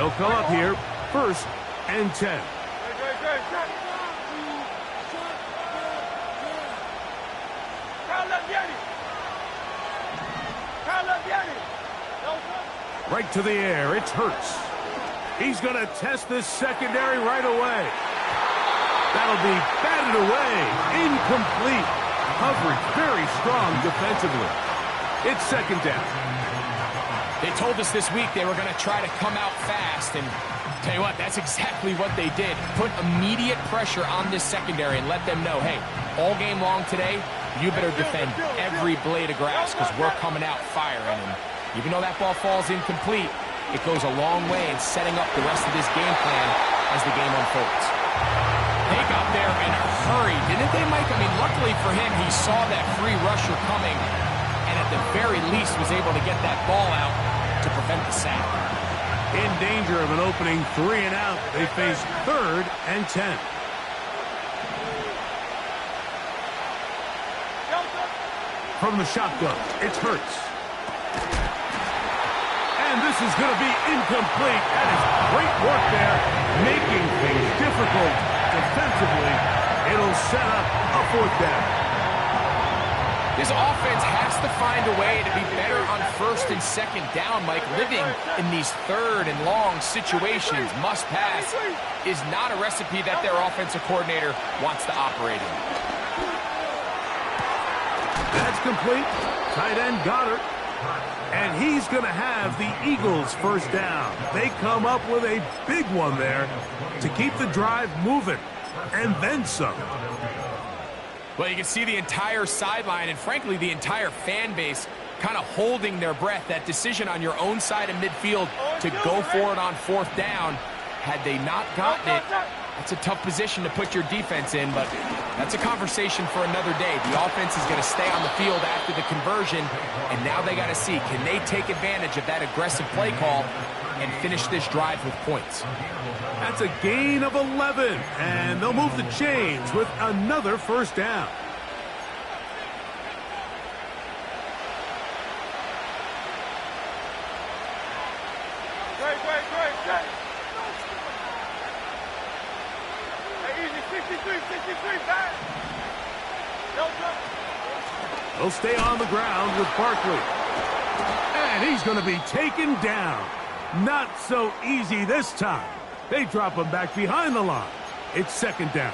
They'll come up here, 1st and 10. Right to the air, it's Hurts. He's going to test this secondary right away. That'll be batted away, incomplete. Coverage very strong defensively. It's 2nd down. They told us this week they were going to try to come out fast, and tell you what, that's exactly what they did. Put immediate pressure on this secondary and let them know, hey, all game long today, you better defend every blade of grass because we're coming out firing. And even though that ball falls incomplete, it goes a long way in setting up the rest of this game plan as the game unfolds. They got there in a hurry, didn't they, Mike? I mean, luckily for him, he saw that free rusher coming and at the very least was able to get that ball out to prevent the sack. In danger of an opening 3 and out, they face 3rd and 10. From the shotgun, it's Hurts. And this is going to be incomplete. That is great work there, making things difficult defensively. It'll set up a 4th down. This offense has to find a way to be better on 1st and 2nd down, Mike. Living in these 3rd and long situations, must pass, is not a recipe that their offensive coordinator wants to operate in. That's complete. Tight end Goddard. And he's going to have the Eagles' 1st down. They come up with a big one there to keep the drive moving. And then some. Well, you can see the entire sideline and, frankly, the entire fan base kind of holding their breath. That decision on your own side of midfield to go for it on 4th down, had they not gotten it, it's a tough position to put your defense in, but that's a conversation for another day. The offense is going to stay on the field after the conversion, and now they got to see, can they take advantage of that aggressive play call and finish this drive with points? That's a gain of 11, and they'll move the chains with another 1st down. They'll stay on the ground with Barkley. And he's going to be taken down. Not so easy this time. They drop him back behind the line. It's 2nd down.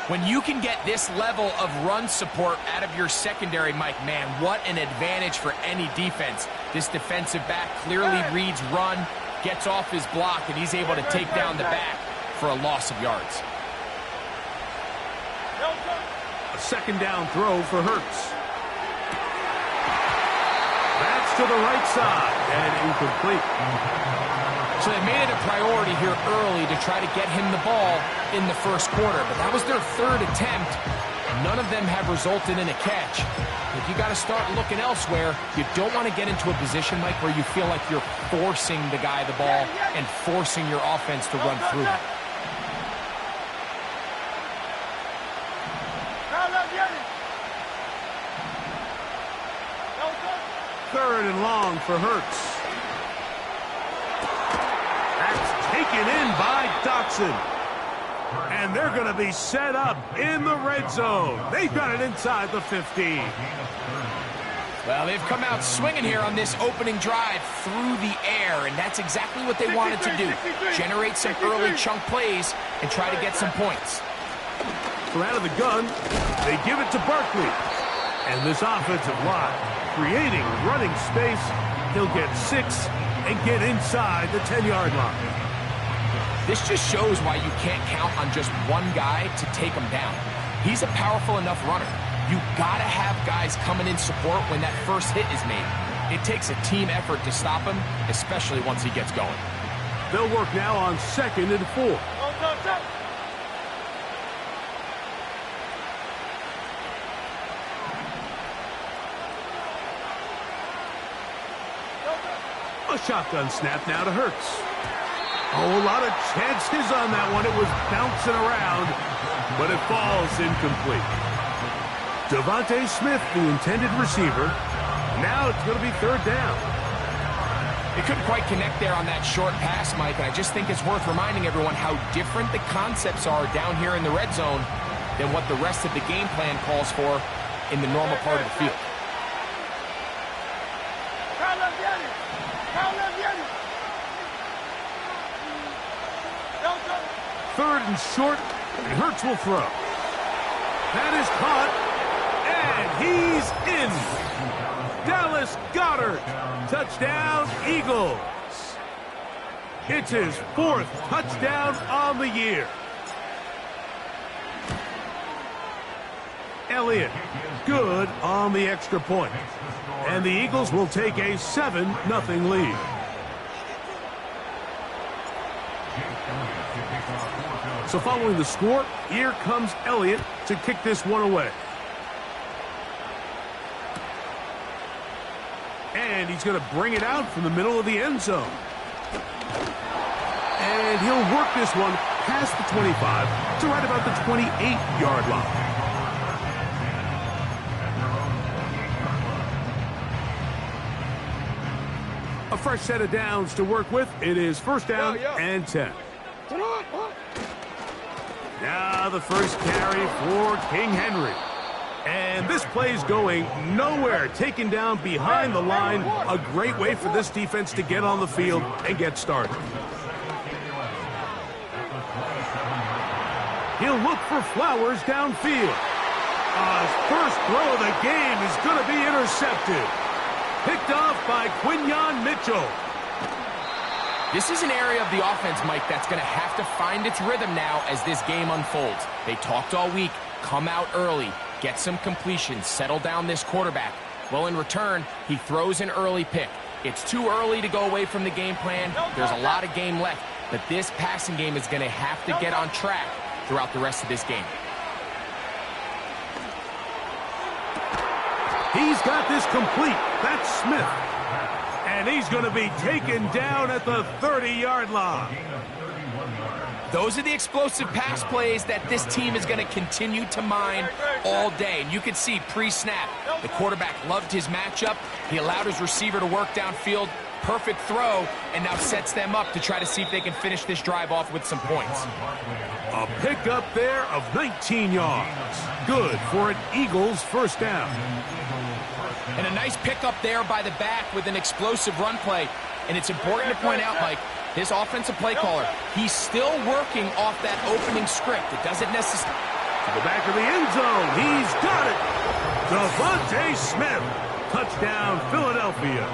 When you can get this level of run support out of your secondary, Mike, man, what an advantage for any defense. This defensive back clearly reads run, gets off his block, and he's able to take down the back for a loss of yards. A 2nd down throw for Hurts. That's to the right side and incomplete. So they made it a priority here early to try to get him the ball in the 1st quarter, but that was their 3rd attempt. None of them have resulted in a catch. If you got to start looking elsewhere, you don't want to get into a position, Mike, where you feel like you're forcing the guy the ball and forcing your offense to run through it. 3rd and long for Hurts. That's taken in by Dotson. And they're going to be set up in the red zone. They've got it inside the 15. Well, they've come out swinging here on this opening drive through the air, and that's exactly what they wanted to do. Generate some early chunk plays and try to get some points. From out of the gun, they give it to Barkley. And this offensive line, creating running space, he'll get 6 and get inside the 10-yard line. This just shows why you can't count on just one guy to take him down. He's a powerful enough runner. You gotta have guys coming in support when that first hit is made. It takes a team effort to stop him, especially once he gets going. They'll work now on 2nd and 4. A shotgun snap now to Hurts. Oh, a lot of chances on that one. It was bouncing around, but it falls incomplete. Devontae Smith, the intended receiver. Now it's going to be 3rd down. He couldn't quite connect there on that short pass, Mike, and I just think it's worth reminding everyone how different the concepts are down here in the red zone than what the rest of the game plan calls for in the normal part of the field. Third and short, and Hurts will throw. That is caught, and he's in. Dallas Goedert, touchdown Eagles. It's his 4th touchdown on the year. Elliott, good on the extra point. And the Eagles will take a 7-0 lead. So following the score, here comes Elliott to kick this one away. And he's going to bring it out from the middle of the end zone. And he'll work this one past the 25 to right about the 28-yard line. A fresh set of downs to work with. It is 1st down and 10. Now the first carry for King Henry. And this play's going nowhere. Taken down behind the line. A great way for this defense to get on the field and get started. He'll look for Flowers downfield. His first throw of the game is going to be intercepted. Picked off by Quinyon Mitchell. This is an area of the offense, Mike, that's going to have to find its rhythm now as this game unfolds. They talked all week, come out early, get some completions, settle down this quarterback. Well, in return, he throws an early pick. It's too early to go away from the game plan. There's a lot of game left, but this passing game is going to have to get on track throughout the rest of this game. He's got this complete. That's Smith. And he's going to be taken down at the 30-yard line. Those are the explosive pass plays that this team is going to continue to mine all day. And you can see pre-snap, the quarterback loved his matchup. He allowed his receiver to work downfield. Perfect throw, and now sets them up to try to see if they can finish this drive off with some points. A pickup there of 19 yards. Good for an Eagles 1st down. And a nice pickup there by the back with an explosive run play. And it's important to point out, Mike, this offensive play caller, he's still working off that opening script. It doesn't necessarily... To the back of the end zone. He's got it. Devontae Smith. Touchdown, Philadelphia.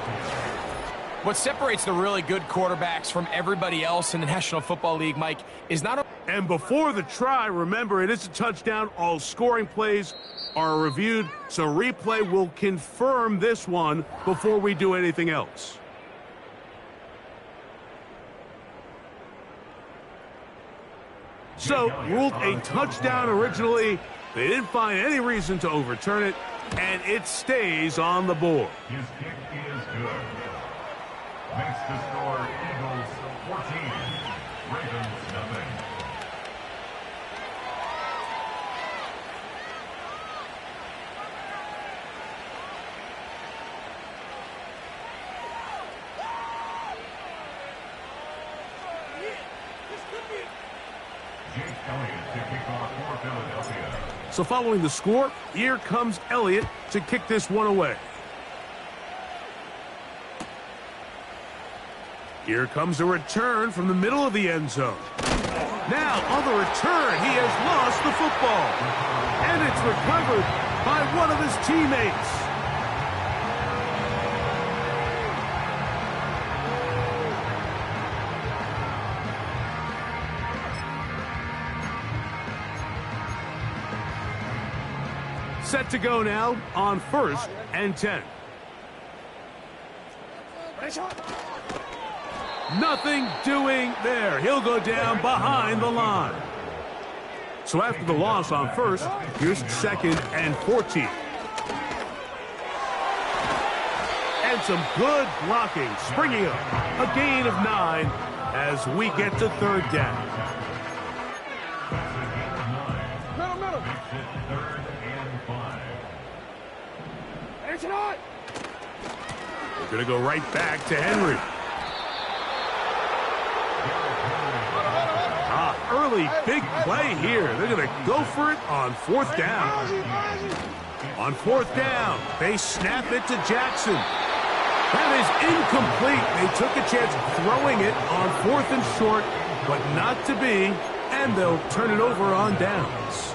What separates the really good quarterbacks from everybody else in the National Football League, Mike, is not a... And before the try, remember, it is a touchdown. All scoring plays are reviewed, so replay will confirm this one before we do anything else. So, ruled a touchdown originally. They didn't find any reason to overturn it, and it stays on the board. His kick is good. Makes the score Eagles 14, Ravens nothing. So following the score, here comes Elliott to kick this one away. Here comes a return from the middle of the end zone. Now, on the return, he has lost the football. And it's recovered by one of his teammates. Set to go now on 1st and 10. Nothing doing there. He'll go down behind the line. So after the loss on 1st, here's 2nd and 14. And some good blocking, springing up. A gain of 9 as we get to 3rd down. We're going to go right back to Henry. really big play here. They're going to go for it on 4th down. On 4th down, they snap it to Jackson. That is incomplete. They took a chance throwing it on 4th and short, but not to be, and they'll turn it over on downs.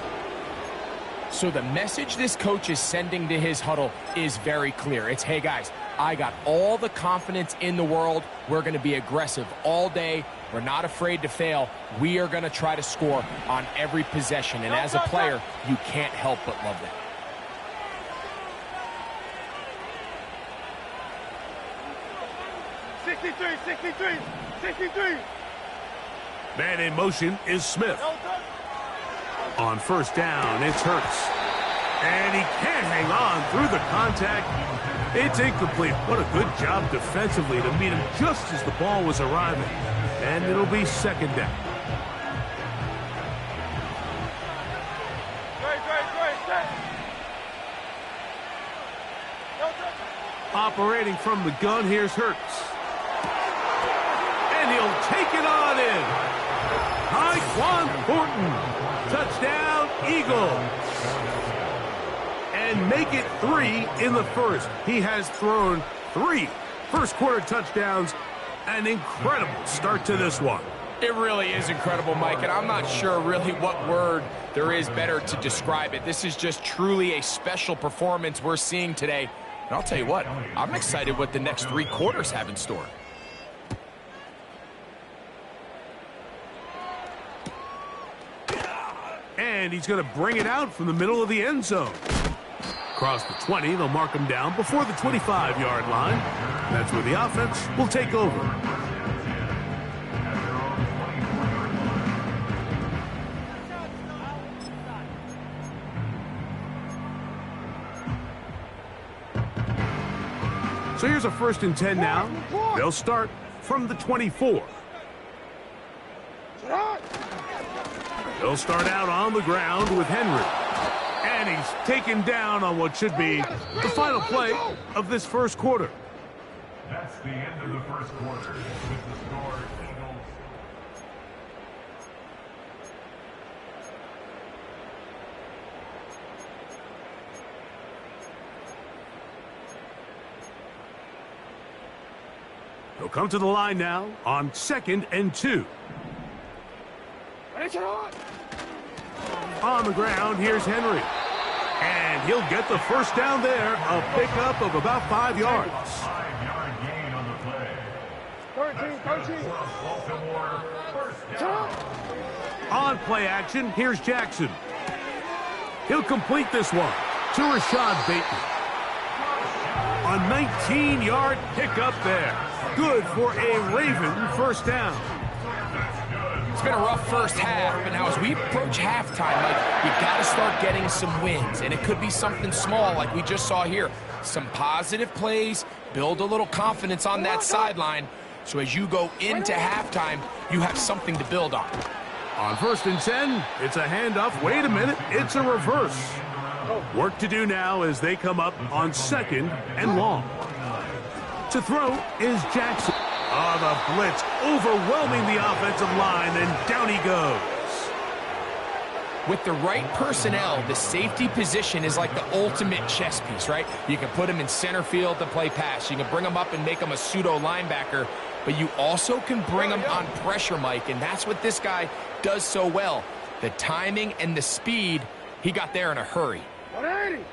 So the message this coach is sending to his huddle is very clear. It's, hey guys, I got all the confidence in the world. We're going to be aggressive all day. We're not afraid to fail. We are going to try to score on every possession. And as a player, you can't help but love that. Man in motion is Smith. On 1st down, it's Hurts. And he can't hang on through the contact. It's incomplete. What a good job defensively to meet him just as the ball was arriving. And it'll be 2nd down. Operating from the gun, here's Hurts. And he'll take it on in. Tyquan Thornton. Touchdown, Eagles. And make it 3 in the first. He has thrown 3 first-quarter touchdowns. An incredible start to this one. It really is incredible, Mike, and I'm not sure really what word there is better to describe it. This is just truly a special performance we're seeing today. And I'll tell you what, I'm excited what the next 3 quarters have in store. And he's going to bring it out from the middle of the end zone. Across the 20, they'll mark him down before the 25-yard line. That's where the offense will take over. So here's a 1st and 10 now. They'll start from the 24. They'll start out on the ground with Henry. And he's taken down on what should be the final play of this first quarter. That's the end of the first quarter. With the score, Eagles. He'll come to the line now on 2nd and 2. On the ground, here's Henry. And he'll get the first down there, a pickup of about 5 yards. 5-yard gain on the play. 13. Baltimore, first down. On play action, here's Jackson. He'll complete this one to Rashad Bateman. A 19-yard pickup there. Good for a Raven first down. It's been a rough first half, but now as we approach halftime, like, you've got to start getting some wins, and it could be something small like we just saw here. Some positive plays, build a little confidence on that sideline, so as you go into halftime, you have something to build on. On 1st and 10, it's a handoff. Wait a minute, it's a reverse. Work to do now as they come up on 2nd and long. To throw is Jackson. Oh, the blitz overwhelming the offensive line, and down he goes. With the right personnel, the safety position is like the ultimate chess piece, right? You can put him in center field to play pass. You can bring him up and make him a pseudo linebacker, but you also can bring him on pressure, Mike, and that's what this guy does so well. The timing and the speed, he got there in a hurry. 180.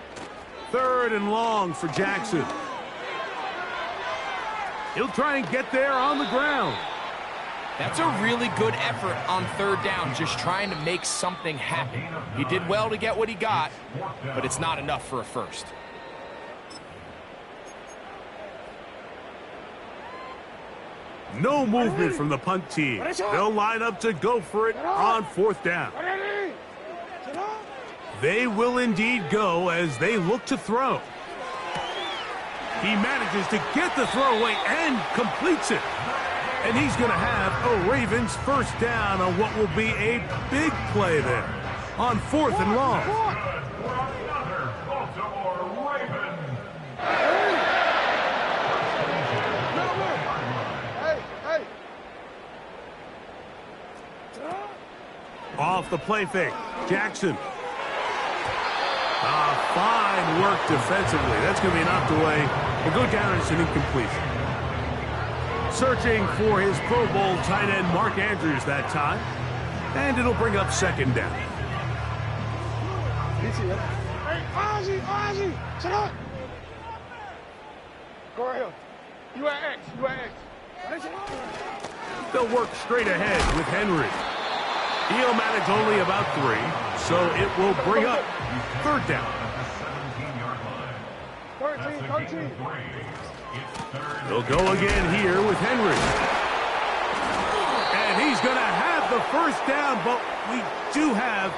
3rd and long for Jackson. He'll try and get there on the ground. That's a really good effort on 3rd down, just trying to make something happen. He did well to get what he got, but it's not enough for a first. No movement from the punt team. They'll line up to go for it on 4th down. They will indeed go as they look to throw. He manages to get the throw away and completes it. And he's going to have a Ravens first down on what will be a big play there on 4th and long. Another Baltimore Raven. Hey. off the play fake. Jackson. Fine work defensively. That's going to be knocked away. We'll go down as an incompletion. Searching for his Pro Bowl tight end Mark Andrews that time. And it'll bring up second down. Hey, Ozzy, shut up. Go right here. You at X, you at X. They'll work straight ahead with Henry. He'll manage only about 3, so it will bring up third down. 13. They'll go again here with Henry. And he's going to have the first down, but we do have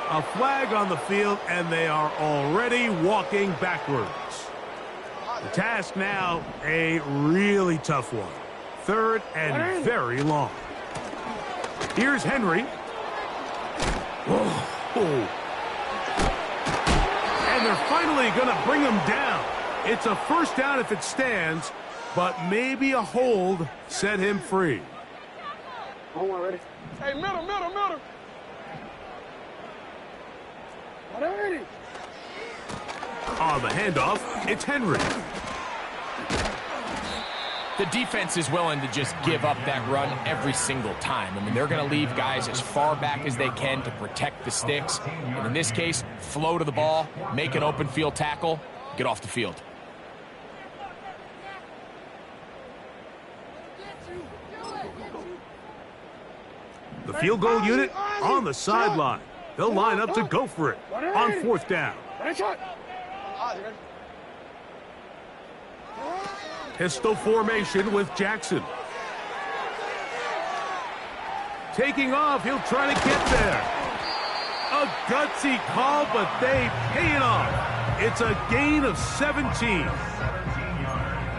a flag on the field, and they are already walking backwards. The task now, a really tough one. Third and very long. Here's Henry. Oh. And they're finally going to bring him down. It's a first down if it stands, but maybe a hold set him free. Hold on, ready? Hey, middle. Ready? On the handoff, it's Henry. The defense is willing to just give up that run every single time. I mean, they're going to leave guys as far back as they can to protect the sticks. And in this case, flow to the ball, make an open field tackle, get off the field. The field goal unit on the sideline. They'll line up to go for it on fourth down. Pistol formation with Jackson. Taking off, he'll try to get there. A gutsy call, but they pay it off. It's a gain of 17.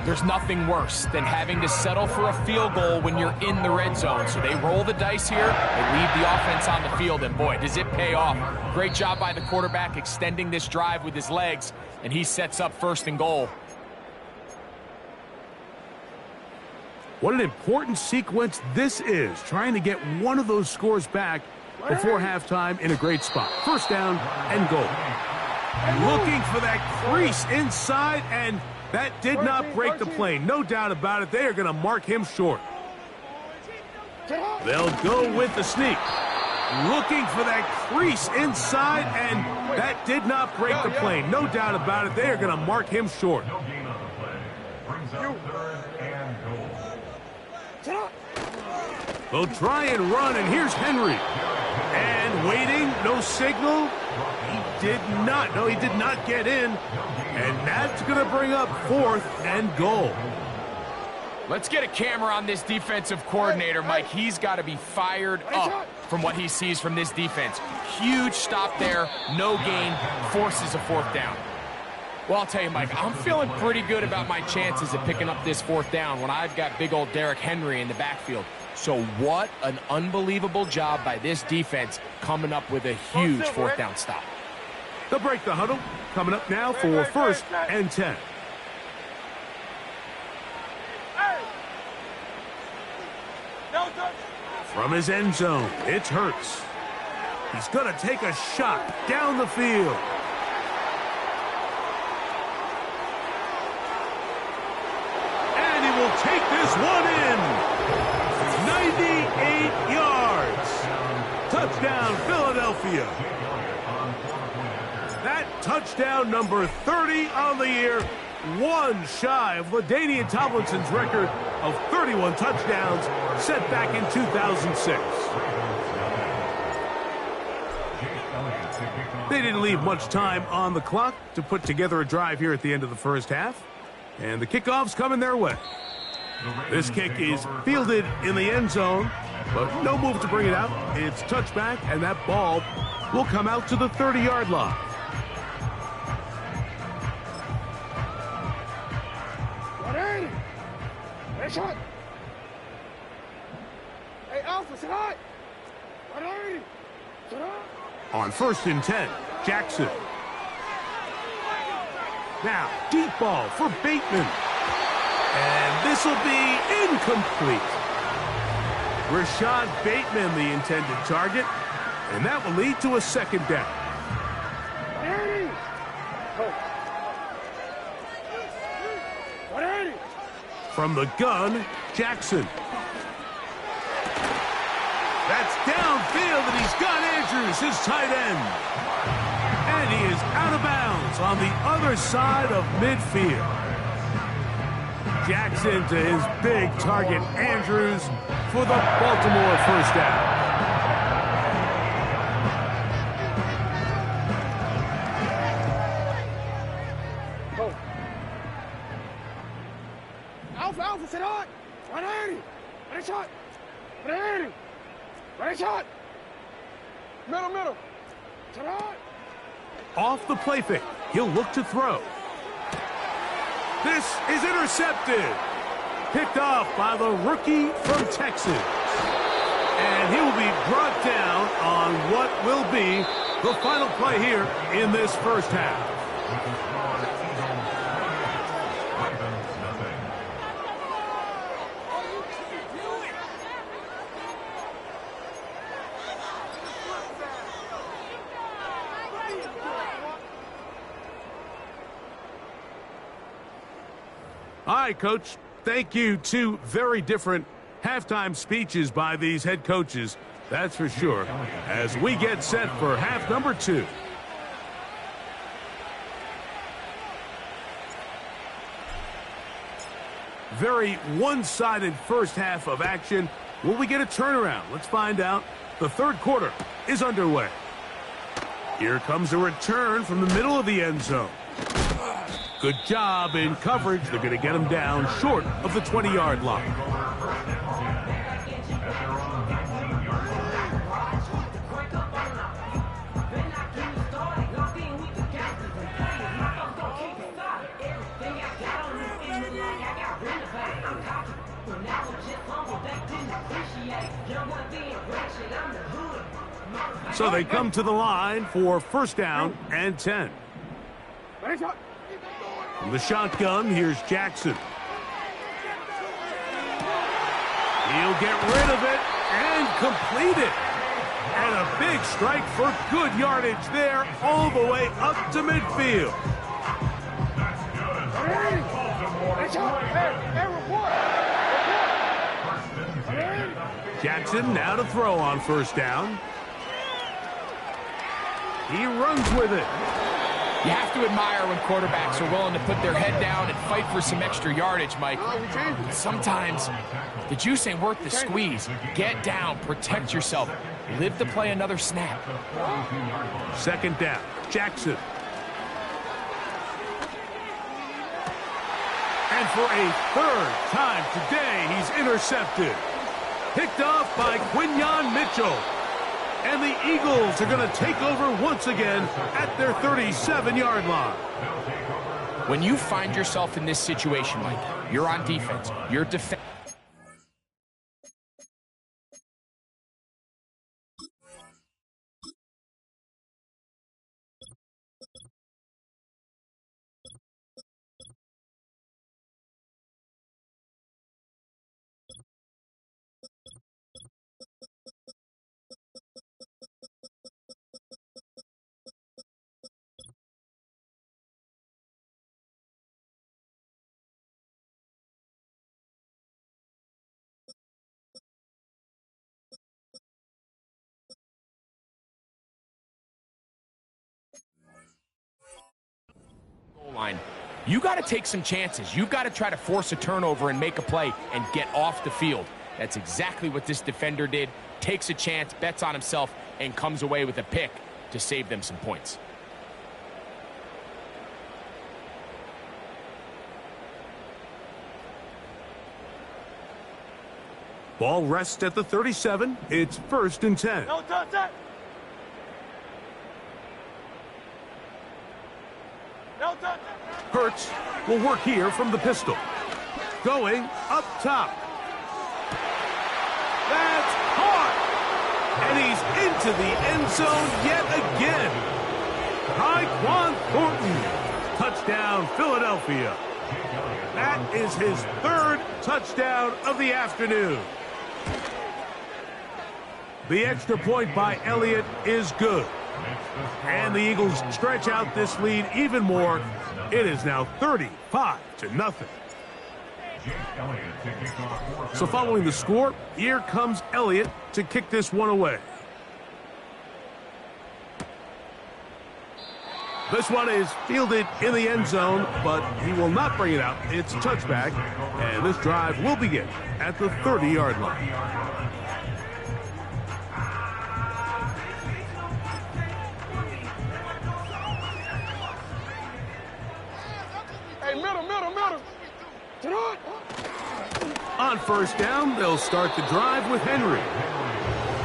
There's nothing worse than having to settle for a field goal when you're in the red zone. So they roll the dice here, they leave the offense on the field, and boy, does it pay off. Great job by the quarterback extending this drive with his legs, and he sets up first and goal. What an important sequence this is, trying to get one of those scores back before halftime in a great spot. First down and goal. Looking for that crease inside, and that did not break the play. No doubt about it. They are going to mark him short. They'll go with the sneak. Looking for that crease inside, and that did not break the play. No doubt about it. They are going to mark him short. No gain on the play. Brings up third and goal. They'll try and run, and here's Henry. And waiting, no signal. He did not. No, he did not get in. And that's going to bring up fourth and goal. Let's get a camera on this defensive coordinator, Mike. He's got to be fired up from what he sees from this defense. Huge stop there, no gain, forces a fourth down. Well, I'll tell you, Mike, I'm feeling pretty good about my chances of picking up this fourth down when I've got big old Derrick Henry in the backfield. So what an unbelievable job by this defense coming up with a huge fourth down stop. They'll break the huddle. Coming up now for first and 10. From his end zone, it's Hurts. He's going to take a shot down the field. And he will take this one in. 98 yards. Touchdown, Philadelphia. That touchdown number 30 on the year, one shy of LaDainian Tomlinson's record of 31 touchdowns set back in 2006. They didn't leave much time on the clock to put together a drive here at the end of the first half, and the kickoff's coming their way. This kick is fielded in the end zone, but no move to bring it out. It's touchback, and that ball will come out to the 30-yard line. Shot. Hey, Alpha, sit high. On first and 10, Jackson. Now, deep ball for Bateman. And this will be incomplete. Rashad Bateman, the intended target. And that will lead to a second down. From the gun, Jackson. That's downfield, and he's got Andrews, his tight end. And he is out of bounds on the other side of midfield. Jackson to his big target, Andrews, for the Baltimore first down. Alpha, sit on. Ready shot. Ready shot. Middle. Sit on. Off the play fake, he'll look to throw. This is intercepted. Picked off by the rookie from Texas. And he will be brought down on what will be the final play here in this first half. All right, Coach, thank you. Two very different halftime speeches by these head coaches, that's for sure, as we get set for half number 2. Very one-sided first half of action. Will we get a turnaround? Let's find out. The third quarter is underway. Here comes a return from the middle of the end zone. Good job in coverage. They're going to get him down short of the 20-yard line. So they come to the line for first down and 10. From the shotgun, here's Jackson. He'll get rid of it and complete it. And a big strike for good yardage there all the way up to midfield. Jackson now to throw on first down. He runs with it. You have to admire when quarterbacks are willing to put their head down and fight for some extra yardage, Mike. Sometimes the juice ain't worth the squeeze. Get down, protect yourself, live to play another snap. Second down, Jackson. And for a third time today, he's intercepted. Picked off by Quinyon Mitchell. And the Eagles are going to take over once again at their 37-yard line. When you find yourself in this situation, Mike, you're on defense. You're defense. Line. You got to take some chances. You've got to try to force a turnover and make a play and get off the field. That's exactly what this defender did. Takes a chance, bets on himself, and comes away with a pick to save them some points. Ball rests at the 37. It's first and 10. No touch that. Hurts will work here from the pistol. Going up top. That's caught. And he's into the end zone yet again. Tyquan Thornton. Touchdown, Philadelphia. That is his third touchdown of the afternoon. The extra point by Elliott is good. And the Eagles stretch out this lead even more. It is now 35-0. So following the score, here comes Elliott to kick this one away. This one is fielded in the end zone, but he will not bring it out. It's a touchback, and this drive will begin at the 30-yard line. Hey, middle. On first down, they'll start the drive with Henry.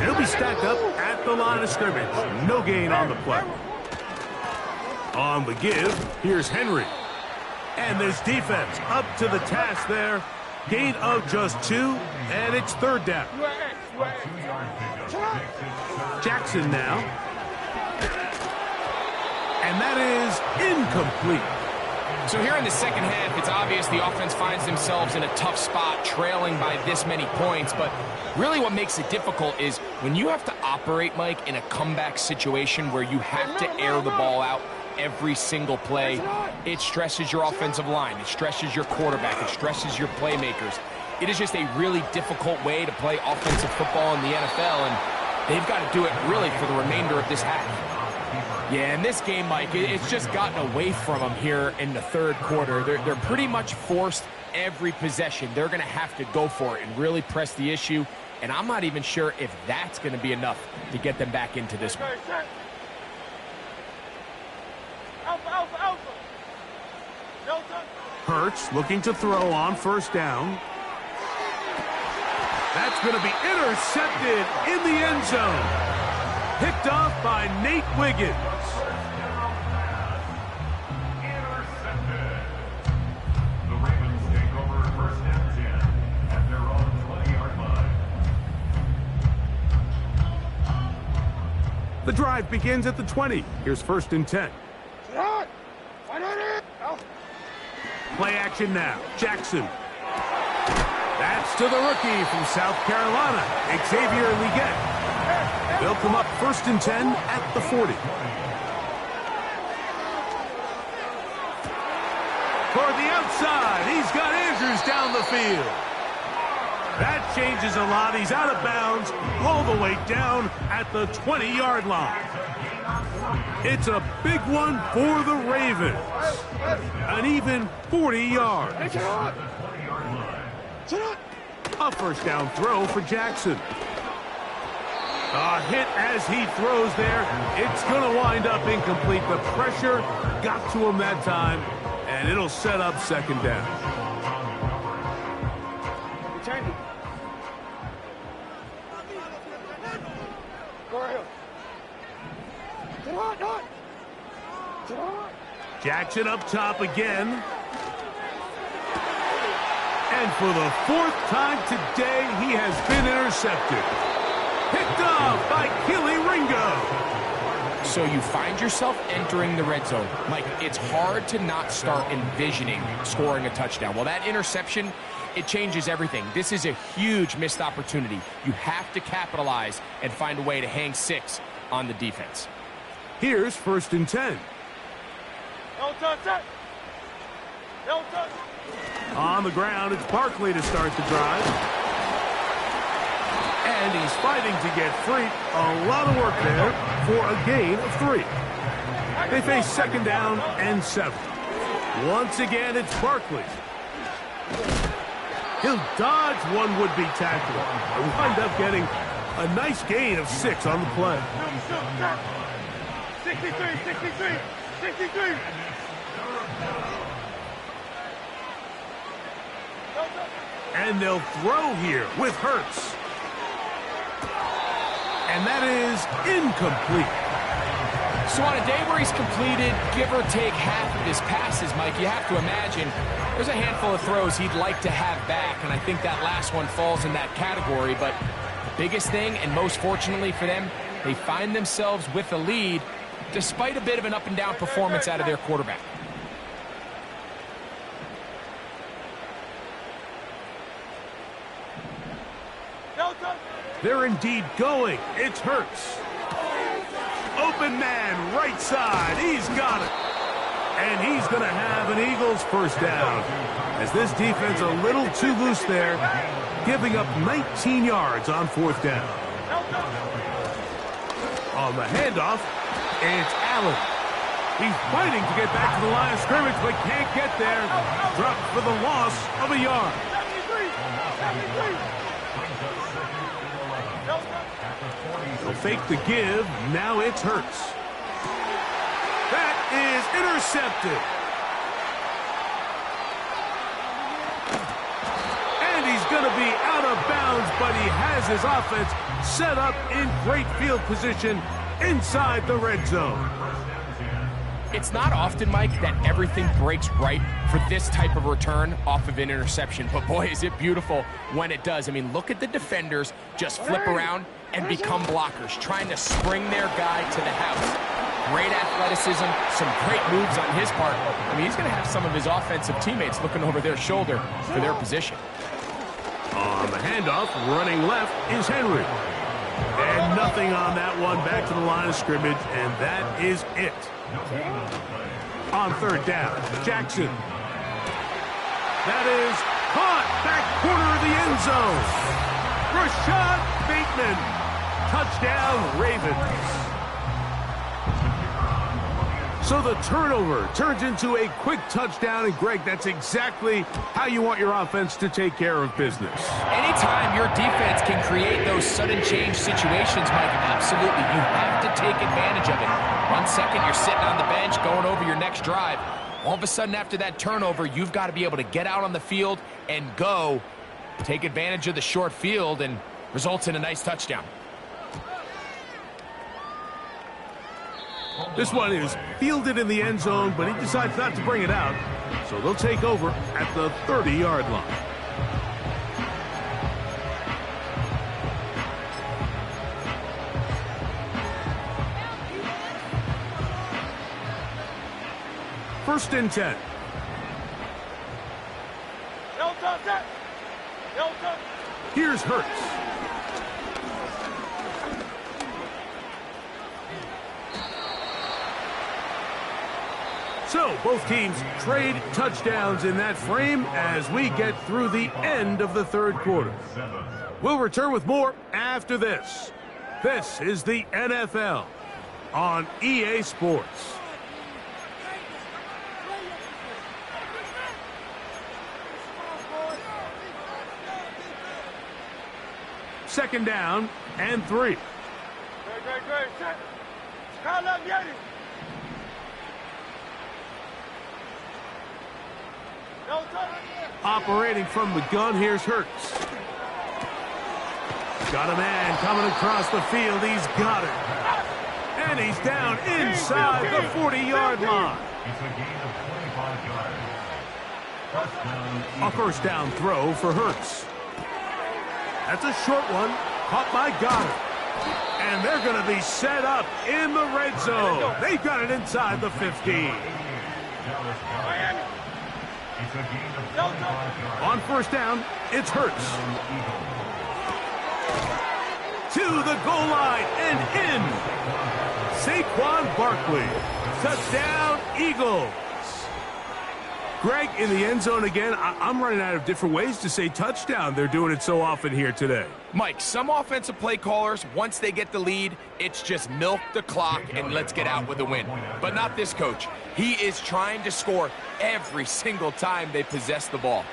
He'll be stacked up at the line of scrimmage. No gain on the play. On the give, here's Henry. And this defense up to the task there. Gain of just 2, and it's third down. Jackson now. And that is incomplete. So here in the second half, it's obvious the offense finds themselves in a tough spot, trailing by this many points. But really what makes it difficult is when you have to operate, Mike, in a comeback situation where you have to air the ball out every single play, it stresses your offensive line. It stresses your quarterback. It stresses your playmakers. It is just a really difficult way to play offensive football in the NFL, and they've got to do it really for the remainder of this half. Yeah, in this game, Mike, it's just gotten away from them here in the third quarter. They're pretty much forced every possession. They're going to have to go for it and really press the issue, and I'm not even sure if that's going to be enough to get them back into this one. Hurts looking to throw on first down. That's going to be intercepted in the end zone. Picked off by Nate Wiggins. Intercepted. The Ravens take over first and 10 at their own 20-yard line. The drive begins at the 20. Here's first and 10. Play action now. Jackson. That's to the rookie from South Carolina, Xavier Leggett. They'll come up first and 10 at the 40. Toward the outside, he's got Andrews down the field. That changes a lot. He's out of bounds all the way down at the 20-yard line. It's a big one for the Ravens. An even 40 yards. A first down throw for Jackson. A hit as he throws there. It's going to wind up incomplete. The pressure got to him that time, and it'll set up second down. Jackson up top again. And for the 4th time today, he has been intercepted. Picked off by Keely Ringo. So you find yourself entering the red zone. Mike, it's hard to not start envisioning scoring a touchdown. Well, that interception, it changes everything. This is a huge missed opportunity. You have to capitalize and find a way to hang 6 on the defense. Here's first and 10. On the ground, it's Barkley to start the drive. And he's fighting to get free. A lot of work there for a gain of 3. They face second down and 7. Once again, it's Barkley. He'll dodge one would-be tackler and wind up getting a nice gain of 6 on the play. 63. And they'll throw here with Hurts. And that is incomplete. So on a day where he's completed, give or take half of his passes, Mike, you have to imagine there's a handful of throws he'd like to have back, and I think that last one falls in that category. But the biggest thing, and most fortunately for them, they find themselves with a lead despite a bit of an up-and-down performance out of their quarterback. They're indeed going. It's Hurts. Open man, right side. He's got it. And he's going to have an Eagles first down. As this defense a little too loose there, giving up 19 yards on fourth down. On the handoff, it's Allen. He's fighting to get back to the line of scrimmage, but can't get there. Dropped for the loss of a yard. They'll fake the give. Now it's Hurts. That is intercepted. And he's going to be out of bounds, but he has his offense set up in great field position inside the red zone. It's not often, Mike, that everything breaks right for this type of return off of an interception. But boy, is it beautiful when it does. I mean, look at the defenders just flip around and become blockers, trying to spring their guy to the house. Great athleticism, some great moves on his part. I mean, he's going to have some of his offensive teammates looking over their shoulder for their position. On the handoff, running left is Henry. And nothing on that one, back to the line of scrimmage, and that is it. On third down, Jackson. That is caught, back corner of the end zone. Rashad Bateman. Touchdown, Ravens. So the turnover turns into a quick touchdown, and Greg, that's exactly how you want your offense to take care of business. Anytime your defense can create those sudden change situations, Mike, absolutely, you have to take advantage of it. 1 second, you're sitting on the bench going over your next drive. All of a sudden, after that turnover, you've got to be able to get out on the field and go, take advantage of the short field, and results in a nice touchdown. This one is fielded in the end zone, but he decides not to bring it out. So they'll take over at the 30-yard line. First and 10. Here's Hurts. So, both teams trade touchdowns in that frame as we get through the end of the third quarter. We'll return with more after this. This is the NFL on EA Sports. Second down and 3. Great. Call up Yeti. Operating from the gun, here's Hurts. Got a man coming across the field. He's got it. And he's down inside the 40-yard line. A first down throw for Hurts. That's a short one. Caught by Goddard. And they're going to be set up in the red zone. They've got it inside the 15. On first down, it's Hurts. To the goal line and in. Saquon Barkley. Touchdown, Eagles. Greg, in the end zone again, I'm running out of different ways to say touchdown. They're doing it so often here today. Mike, some offensive play callers, once they get the lead, it's just milk the clock and let's get out with a win. But not this coach. He is trying to score every single time they possess the ball.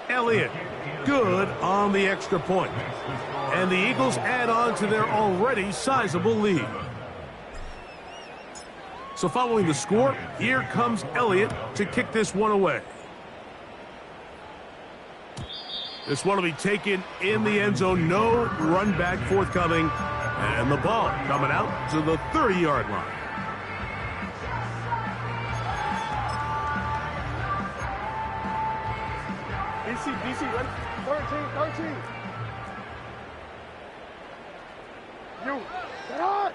Elliott, good on the extra point. And the Eagles add on to their already sizable lead. So following the score, here comes Elliott to kick this one away. This one will be taken in the end zone. No run back forthcoming. And the ball coming out to the 30-yard line. DC, ready? 13. You. Get on.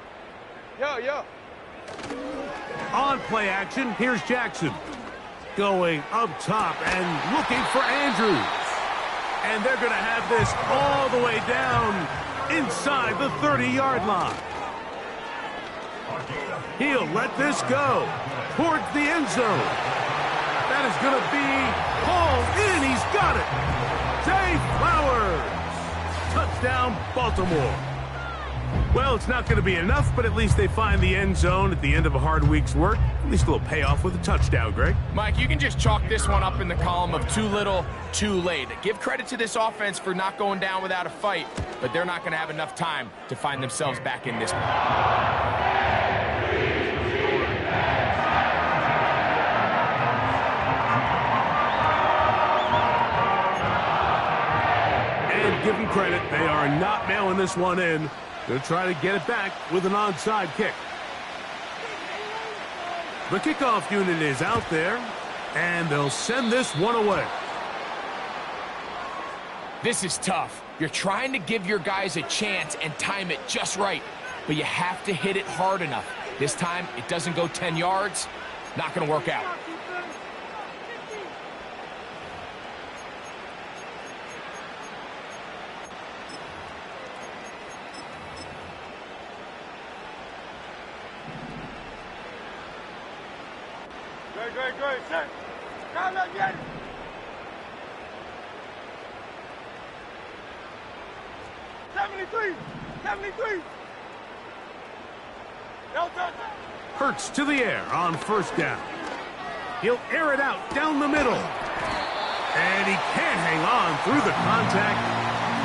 Yo. On play action, here's Jackson. Going up top and looking for Andrews. And they're going to have this all the way down inside the 30-yard line. He'll let this go towards the end zone. That is going to be hauled in. He's got it. Zay Flowers. Touchdown, Baltimore. Well, it's not going to be enough, but at least they find the end zone at the end of a hard week's work. At least a little payoff with a touchdown, Greg. Mike, you can just chalk this one up in the column of too little, too late. Give credit to this offense for not going down without a fight, but they're not going to have enough time to find themselves back in this one. And give them credit, they are not mailing this one in. They'll try to get it back with an onside kick. The kickoff unit is out there, and they'll send this one away. This is tough. You're trying to give your guys a chance and time it just right, but you have to hit it hard enough. This time, it doesn't go 10 yards. Not going to work out. Great, set. Now let's get it. 73. No touch. Hurts to the air on first down. He'll air it out down the middle. And he can't hang on through the contact.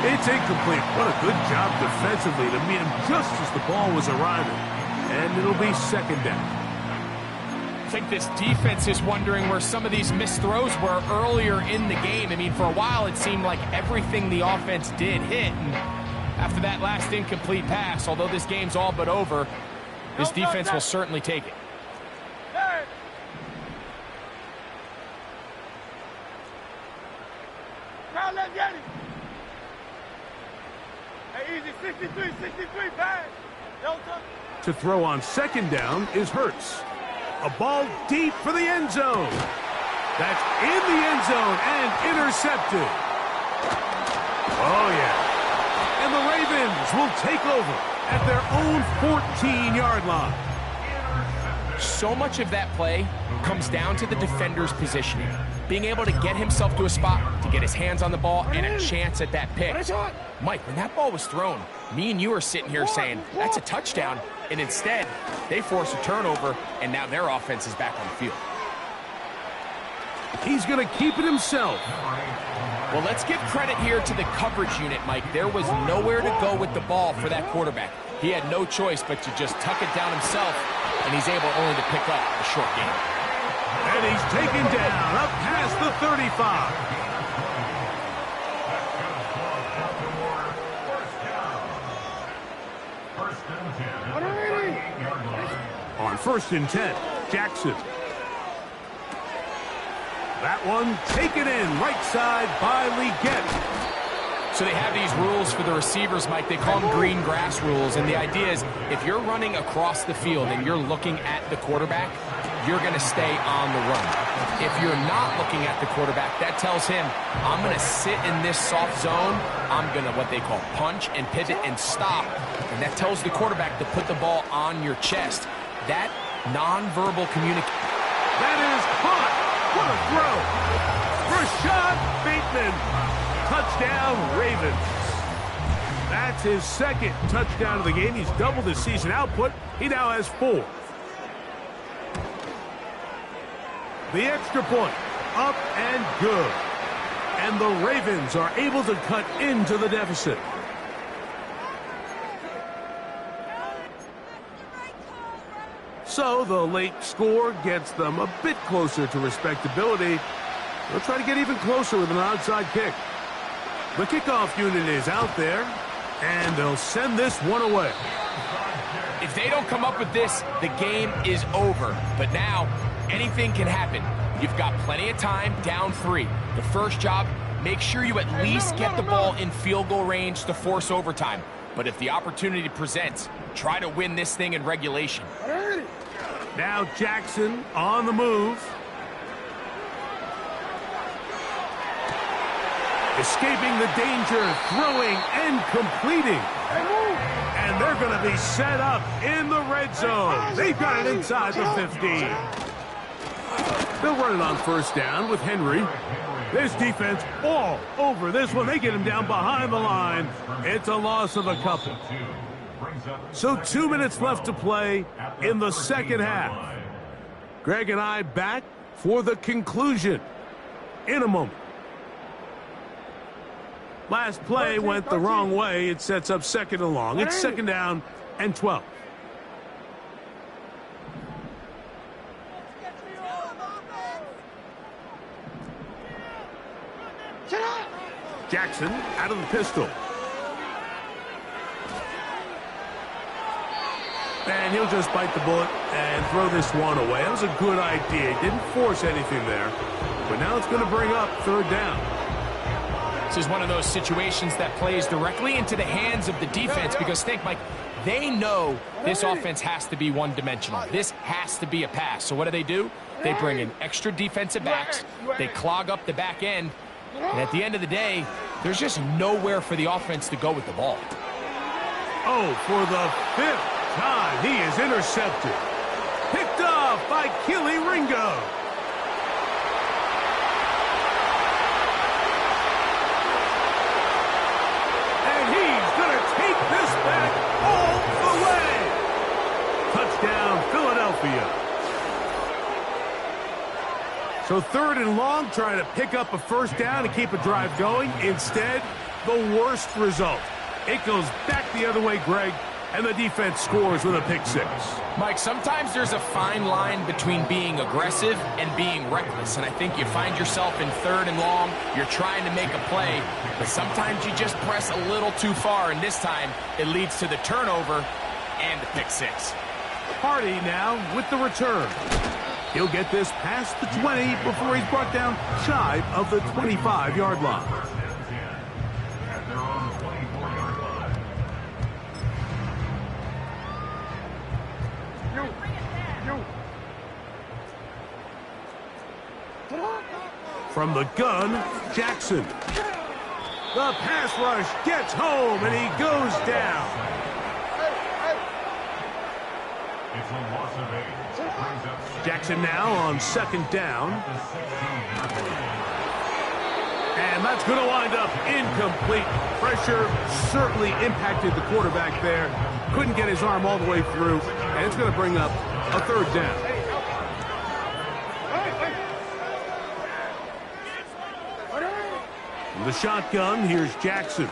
It's incomplete. What a good job defensively to meet him just as the ball was arriving. And it'll be second down. I think this defense is wondering where some of these missed throws were earlier in the game. I mean, for a while, it seemed like everything the offense did hit. And after that last incomplete pass, although this game's all but over, this defense will certainly take it. Hey. Now let's get it. Hey, easy, 63, pass. No touch. To throw on second down is Hurts. A ball deep for the end zone. That's in the end zone and intercepted. Oh, yeah. And the Ravens will take over at their own 14-yard line. So much of that play comes down to the defender's positioning. Being able to get himself to a spot, to get his hands on the ball, and a chance at that pick. Mike, when that ball was thrown, me and you are sitting here saying, that's a touchdown. And instead, they force a turnover, and now their offense is back on the field. He's going to keep it himself. Well, let's give credit here to the coverage unit, Mike. There was nowhere to go with the ball for that quarterback. He had no choice but to just tuck it down himself, and he's able only to pick up a short gain. And he's taken down up past the 35. On first and 10, Jackson. That one taken in right side by Leggett. So they have these rules for the receivers, Mike. They call them green grass rules. And the idea is if you're running across the field and you're looking at the quarterback, you're going to stay on the run. If you're not looking at the quarterback, that tells him, I'm going to sit in this soft zone. I'm going to what they call punch and pivot and stop. And that tells the quarterback to put the ball on your chest. That nonverbal communication. That is caught. What a throw. Rashad Bateman. Touchdown, Ravens. That's his second touchdown of the game. He's doubled his season output. He now has 4. The extra point, up and good. And the Ravens are able to cut into the deficit. So the late score gets them a bit closer to respectability. They'll try to get even closer with an onside kick. The kickoff unit is out there, and they'll send this one away. If they don't come up with this, the game is over. But now, anything can happen. You've got plenty of time, down 3. The first job, make sure you at least get the ball in field goal range to force overtime. But if the opportunity presents, try to win this thing in regulation. Now Jackson on the move. Escaping the danger, throwing and completing. And they're going to be set up in the red zone. They've got it inside the 15. They'll run it on first down with Henry. This defense all over this one. They get him down behind the line. It's a loss of a couple. So 2 minutes left to play in the second half. Greg and I back for the conclusion in a moment. Last play went the wrong way. It sets up second and long. It's second down and 12. Jackson out of the pistol. And he'll just bite the bullet and throw this one away. That was a good idea. He didn't force anything there. But now it's going to bring up third down. This is one of those situations that plays directly into the hands of the defense because think, Mike, they know this offense has to be one-dimensional. This has to be a pass. So what do? They bring in extra defensive backs. They clog up the back end. And at the end of the day, there's just nowhere for the offense to go with the ball. Oh, for the fifth time, he is intercepted. Picked off by Keely Ringo. And he's going to take this back all the way. Touchdown, Philadelphia. So third and long, trying to pick up a first down and keep a drive going. Instead, the worst result. It goes back the other way, Greg, and the defense scores with a pick six. Mike, sometimes there's a fine line between being aggressive and being reckless, and I think you find yourself in third and long, you're trying to make a play, but sometimes you just press a little too far, and this time it leads to the turnover and the pick six. Hardy now with the return. He'll get this past the 20 before he's brought down shy of the 25-yard line. From the gun, Jackson. The pass rush gets home, and he goes down. It's a loss of 8. Jackson now on second down. And that's going to wind up incomplete. Pressure certainly impacted the quarterback there. Couldn't get his arm all the way through, and it's going to bring up a third down. From the shotgun, here's Jackson.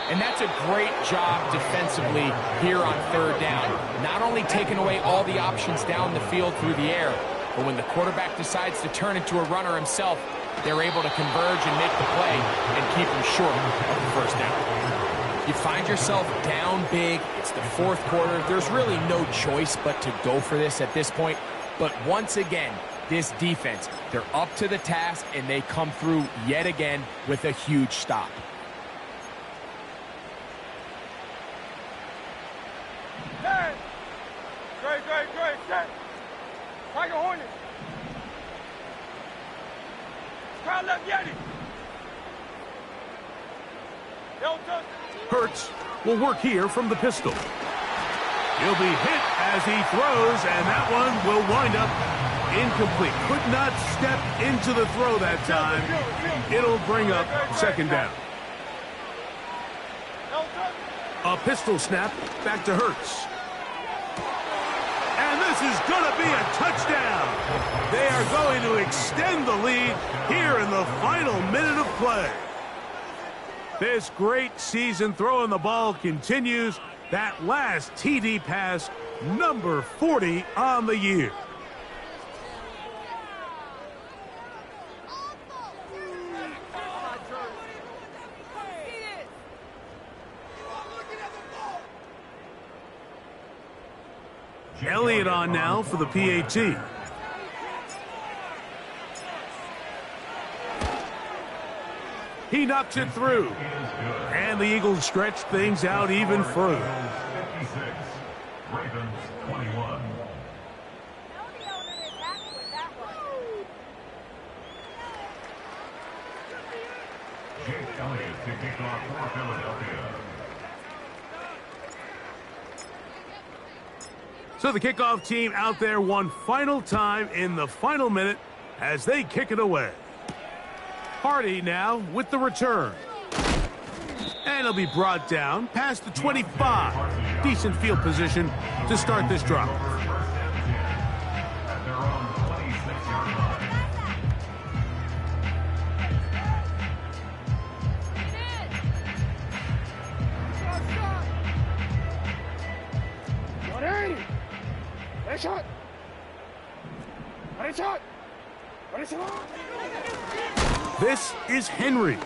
And that's a great job defensively here on third down. Not only taking away all the options down the field through the air, but when the quarterback decides to turn into a runner himself, they're able to converge and make the play and keep him short of the first down. You find yourself down big. It's the fourth quarter. There's really no choice but to go for this at this point. But once again, this defense, they're up to the task, and they come through yet again with a huge stop. Great. Tiger Hornet. Crowd left Yeti. Hurts will work here from the pistol. He'll be hit as he throws, and that one will wind up incomplete. Could not step into the throw that time. It'll bring up second down. A pistol snap back to Hurts. And this is going to be a touchdown. They are going to extend the lead here in the final minute of play. This great season throwing the ball continues. That last TD pass, number 40 on the year. Elliott on now for the PAT. He knocks it through. And the Eagles stretch things out even further. 56, Ravens 21. Elliott to kick off for Philadelphia. So the kickoff team out there one final time in the final minute as they kick it away. Hardy now with the return. And he'll be brought down past the 25. Decent field position to start this drive. At their own 26-yard line. Ready shot. Ready shot. Ready shot. This is Henry.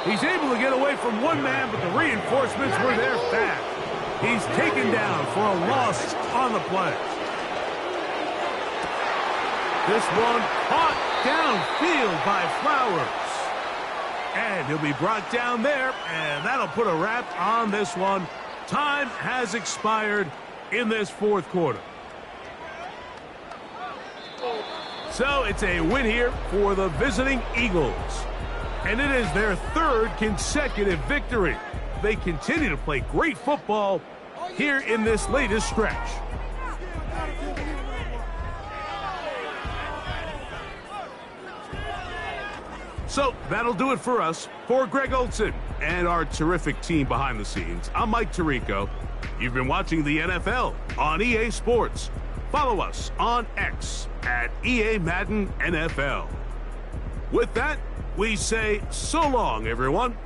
He's able to get away from one man, but the reinforcements were there fast. He's taken down for a loss on the play. This one caught downfield by Flowers. And he'll be brought down there, and that'll put a wrap on this one. Time has expired in this fourth quarter. So it's a win here for the visiting Eagles. And it is their third consecutive victory. They continue to play great football here in this latest stretch. So that'll do it for us. For Greg Olson and our terrific team behind the scenes, I'm Mike Tirico. You've been watching the NFL on EA Sports. Follow us on X at EA Madden NFL. With that, we say so long, everyone.